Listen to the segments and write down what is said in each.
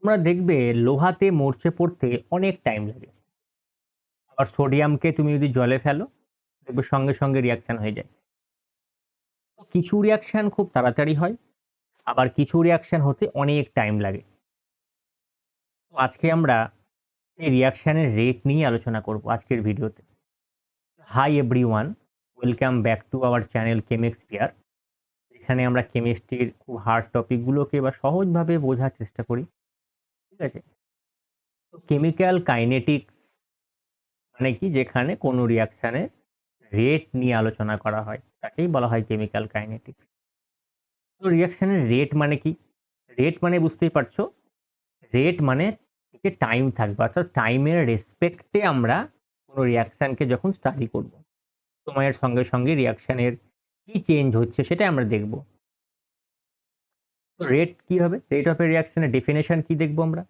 তোমরা দেখবে লোহাতে মরচে পড়তে অনেক টাইম লাগে। আবার সোডিয়ামকে তুমি যদি জলে ফেলো দেখবে সঙ্গে সঙ্গে রিয়াকশন হয়ে যায়। তো কিছু রিয়াকশন খুব তাড়াতাড়ি হয়, আবার কিছু রিয়াকশন হতে অনেক টাইম লাগে। তো আজকে আমরা এই রিয়াকশনের রেট নিয়ে আলোচনা করব আজকের ভিডিওতে। Hi everyone, welcome back to our channel কেমিক্সপিয়ার। এখানে আমরা কেমিস্ট্রির খুব হার্ড টপিকগুলোকে বা সহজভাবে বোঝার চেষ্টা করি। ঠিক আছে? তো কেমিক্যাল কাইনেটিক্স মানে কি, যেখানে কোনো রিয়াকশনের রেট নিয়ে আলোচনা করা হয় তাকেই বলা হয় কেমিক্যাল কাইনেটিক্স। তো রিয়াকশনের রেট মানে কি? রেট মানে বুঝতেই পারছো, রেট মানে যে টাইম থাকবে, অর্থাৎ টাইমের রেসপেক্টে আমরা কোনো রিয়াকশনকে যখন স্টাডি করব, সময়ের সঙ্গে সঙ্গে রিয়াকশনের কি চেঞ্জ হচ্ছে সেটা আমরা দেখব। তো রেট কি হবে? রেট অফ এ রিয়াকশনের ডেফিনেশন কি দেখবো আমরা?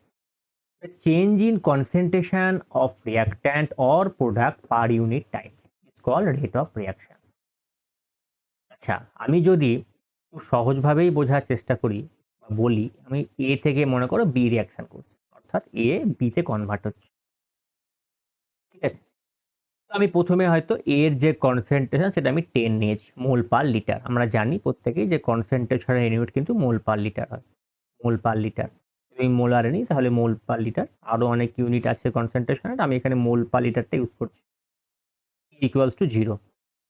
Change in concentration of reactant or product per unit time is called rate of reaction. আচ্ছা, আমি যদি খুব সহজভাবেই বোঝার চেষ্টা করি বা বলি, আমি এ থেকে মনে করো বি রিয়াকশন করছি, অর্থাৎ এ বিতে কনভার্ট হচ্ছে। ঠিক আছে? তো আমি প্রথমে হয়তো এর যে কনসেন্ট্রেশন সেটা আমি 10 নিয়েছি মোল পার লিটার। আমরা জানি প্রত্যেকেই যে কনসেন্ট্রেশনের ইউনিট কিন্তু মোল পার লিটার হয়, মোল পার লিটার। যদি মোলারে নিই তাহলে মোল পার লিটার, আরো অনেক ইউনিট আছে কনসেন্ট্রেশনের, আমি এখানে মোল পার লিটারটা ইউজ করছি। ইকুয়ালস টু 0,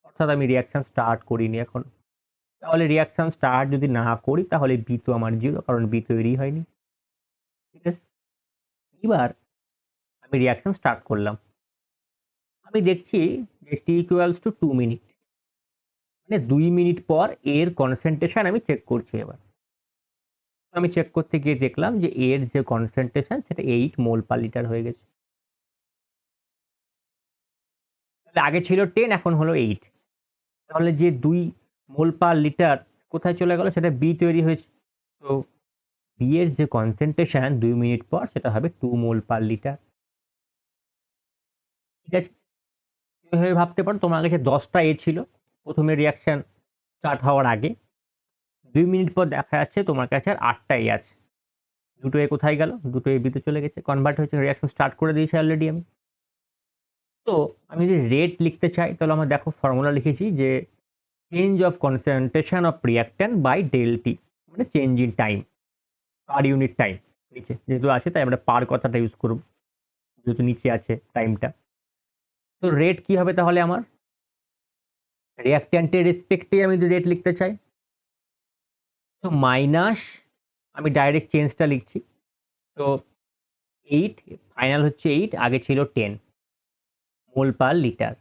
অর্থাৎ আমি রিয়াকশন স্টার্ট করিনি এখন। তাহলে রিয়াকশন স্টার্ট যদি না করি তাহলে বি তো আমার 0, কারণ বি তৈরি হয়নি। ঠিক আছে? এবার আমি রিয়াকশন স্টার্ট করলাম, আমি দেখছি যে টি ইকুয়ালস টু 2 মিনিট, মানে 2 মিনিট পর এর কনসেন্ট্রেশন আমি চেক করছি। এবার আমি চেক করতে গিয়ে দেখলাম যে এর যে কনসেন্ট্রেশন সেটা 8 মোল পার লিটার হয়ে গেছে। তাহলে আগে ছিল 10, এখন হলো 8। তাহলে যে 2 মোল পার লিটার কোথায় চলে গেল? সেটা বি তৈরি হয়েছে। তো বি এর যে কনসেন্ট্রেশন 2 মিনিট পর সেটা হবে 2 মোল পার লিটার। ঠিক আছে? এভাবে ভাবতে পারো, তোমার কাছে 10টা এ ছিল প্রথমে রিয়াকশন স্টার্ট হওয়ার আগে, 2 মিনিট পর দেখা যাচ্ছে তোমার কাছে আর 8টা এ আছে। দুটো এ কোথায় গেল? দুটো এ বিতে চলে গেছে, কনভার্ট হয়েছে, রিয়াকশন স্টার্ট করে দিয়েছে অলরেডি আমি। তো আমি যদি রেট লিখতে চাই তাহলে আমরা দেখো ফর্মুলা লিখেছি যে change of concentration of reactant by del T, মানে change in time per unit time. নিচে যেহেতু আছে তাই আমরা পার কথাটা ইউজ করব, যেহেতু নিচে আছে টাইমটা। তো রেট কি হবে তাহলে? আমার রিয়াক্ট্যান্টের রেসপেক্টে আমি যদি রেট লিখতে চাই তো মাইনাস, আমি ডাইরেক্ট চেঞ্জটা লিখছি। তো 8, ফাইনাল হচ্ছে 8, আগে ছিল 10 মোল পার লিটার,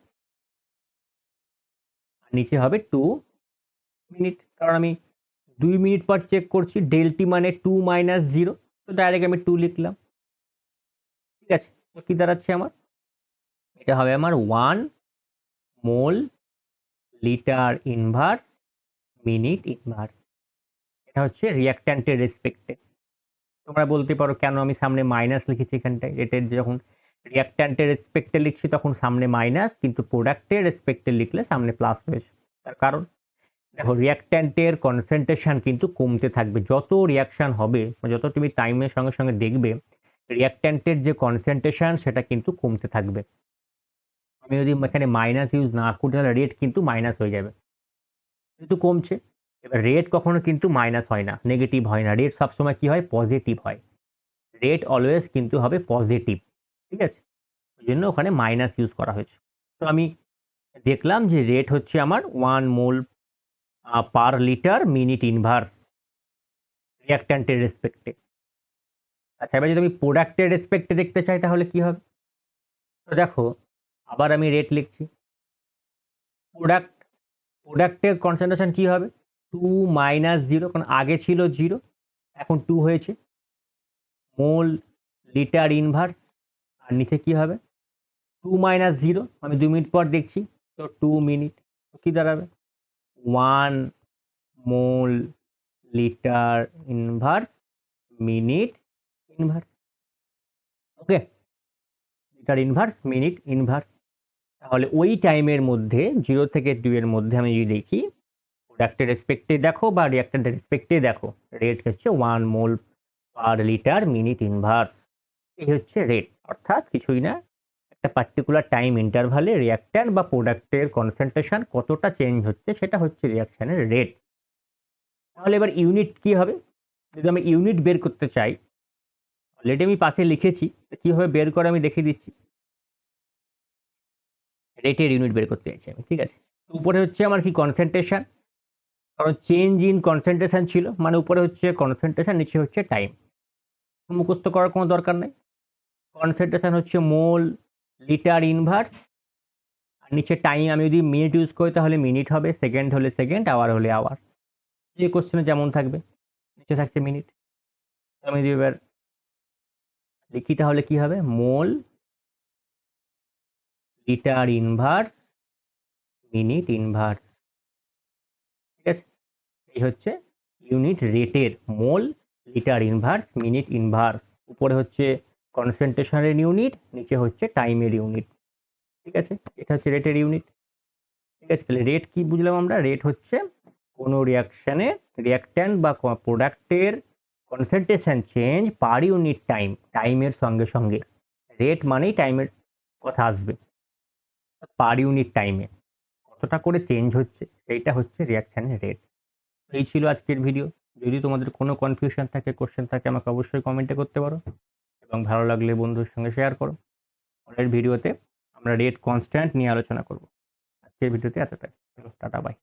আর নিচে হবে 2 মিনিট, কারণ আমি 2 মিনিট পর চেক করছি, ডেল টি মানে 2 মাইনাস 0, তো ডাইরেক্ট আমি 2 লিখলাম। ঠিক আছে? তো কি দাঁড়াচ্ছে আমার? এটা হবে আমার 1 mole litre inverse minute inverse. এটা হচ্ছে রিয়াক্ট্যান্টের রেসপেক্টে। তোমরা বলতে পারো কেন আমি সামনে মাইনাস লিখেছি এখানটায়? এটার যখন রিয়াক্ট্যান্টের রেসপেক্টে লিখছি তখন সামনে মাইনাস, কিন্তু প্রোডাক্টের রেসপেক্টে লিখলে সামনে প্লাস হয়েছে। তার কারণ দেখো, রিয়াক্ট্যান্টের কনসেন্ট্রেশন কিন্তু কমতে থাকবে যত রিয়াকশন হবে, যত তুমি টাইমের সঙ্গে সঙ্গে দেখবে রিয়াক্ট্যান্টের যে কনসেন্ট্রেশন সেটা কিন্তু কমতে থাকবে। আমি যদি এখানে মাইনাস ইউজ না করি তাহলে রেট কিন্তু মাইনাস হয়ে যাবে, কিন্তু কমছে। এবার রেট কখনো কিন্তু মাইনাস হয় না, নেগেটিভ হয় না, রেট সবসময় কি হয়? পজিটিভ হয়। রেট অলওয়েজ কিন্তু হবে পজিটিভ। ঠিক আছে? ওই জন্য ওখানে মাইনাস ইউজ করা হয়েছে। তো আমি দেখলাম যে রেট হচ্ছে আমার 1 মোল পার লিটার মিনিট ইনভার্স রিয়াক্ট্যান্টের রেসপেক্টে। আচ্ছা, এবার যদি আমি প্রোডাক্টের রেসপেক্টে দেখতে চাই তাহলে কি হবে? তো দেখো, আবার আমি রেট লিখছি। প্রোডাক্ট প্রোডাক্টের কনসেন্ট্রেশন কি হবে? 2 মাইনাস 0, কারণ আগে ছিল 0, এখন 2 হয়েছে, মোল লিটার ইনভার্স, আর নিচে কি হবে? 2 মাইনাস 0, আমি 2 মিনিট পর দেখছি, তো 2 মিনিট। তো কি দাঁড়াবে? 1 mole litre inverse minute inverse. Okay? Litre inverse minute inverse. তাহলে ওই টাইমের মধ্যে 0 থেকে 2 এর মধ্যে আমি যদি দেখি, প্রোডাক্টের রেসপেক্টে দেখো বা রিয়াক্ট্যান্টের রেসপেক্টে দেখো, রেট হচ্ছে 1 মোল পার লিটার মিনিট ইনভার্স। এই হচ্ছে রেট, অর্থাৎ কিছুই না, একটা পার্টিকুলার টাইম ইন্টারভালে রিয়াক্ট্যান্ট বা প্রোডাক্টের কনসেন্ট্রেশন কতটা চেঞ্জ হচ্ছে সেটা হচ্ছে রিয়াকশনের রেট। তাহলে এবার ইউনিট কি হবে? যদি আমি ইউনিট বের করতে চাই, অলরেডি আমি পাশে লিখেছি, কিভাবে বের করে আমি দেখিয়ে দিচ্ছি। রেটের ইউনিট বের করতে চাইছি আমি, ঠিক আছে। উপরে হচ্ছে আমার কি কনসেন্ট্রেশন, কারণ চেঞ্জ ইন কনসেন্ট্রেশন ছিল, মানে উপরে হচ্ছে কনসেন্ট্রেশন, নিচে হচ্ছে টাইম। মুখস্থ করার কোনো দরকার নেই। কনসেন্ট্রেশন হচ্ছে মোল লিটার ইনভার্স, আর নিচে টাইম আমি যদি মিনিট ইউজ করি তাহলে মিনিট হবে, সেকেন্ড হলে সেকেন্ড, আওয়ার হলে আওয়ার, যে কোশ্চেনে যেমন থাকবে। নিচে থাকছে মিনিট। আমি যদি এবার লিখি তাহলে কি হবে, মোল লিটার ইনভার্স মিনিট ইনভার্স, ঠিক আছে। এই হচ্ছে ইউনিট রেটের মোল লিটার ইনভার্স মিনিট ইনভার্স। উপরে হচ্ছে কনসেন্ট্রেশনের ইউনিট, নিচে হচ্ছে টাইমের ইউনিট, ঠিক আছে। এটা হচ্ছে রেটের ইউনিট, ঠিক আছে। তাহলে রেট কি বুঝলাম আমরা? রেট হচ্ছে কোনো রিয়াকশনে রিয়াক্ট্যান্ট বা প্রোডাক্টের কনসেন্ট্রেশন চেঞ্জ পার ইউনিট টাইম, টাইমের সঙ্গে সঙ্গে। রেট মানেই টাইমের কথা আসবে, পার ইউনিট টাইমে কতটা করে চেঞ্জ হচ্ছে সেইটা হচ্ছে রিয়াকশনের রেট। এই ছিল আজকের ভিডিও। যদি তোমাদের কোনো কনফিউশন থাকে, কোশ্চেন থাকে, আমাকে অবশ্যই কমেন্টে করতে পারো, এবং ভালো লাগলে বন্ধুর সঙ্গে শেয়ার করো। পরের ভিডিওতে আমরা রেট কনস্ট্যান্ট নিয়ে আলোচনা করব। আজকের ভিডিওতে এতটাই। চলো, টাটা, বাই।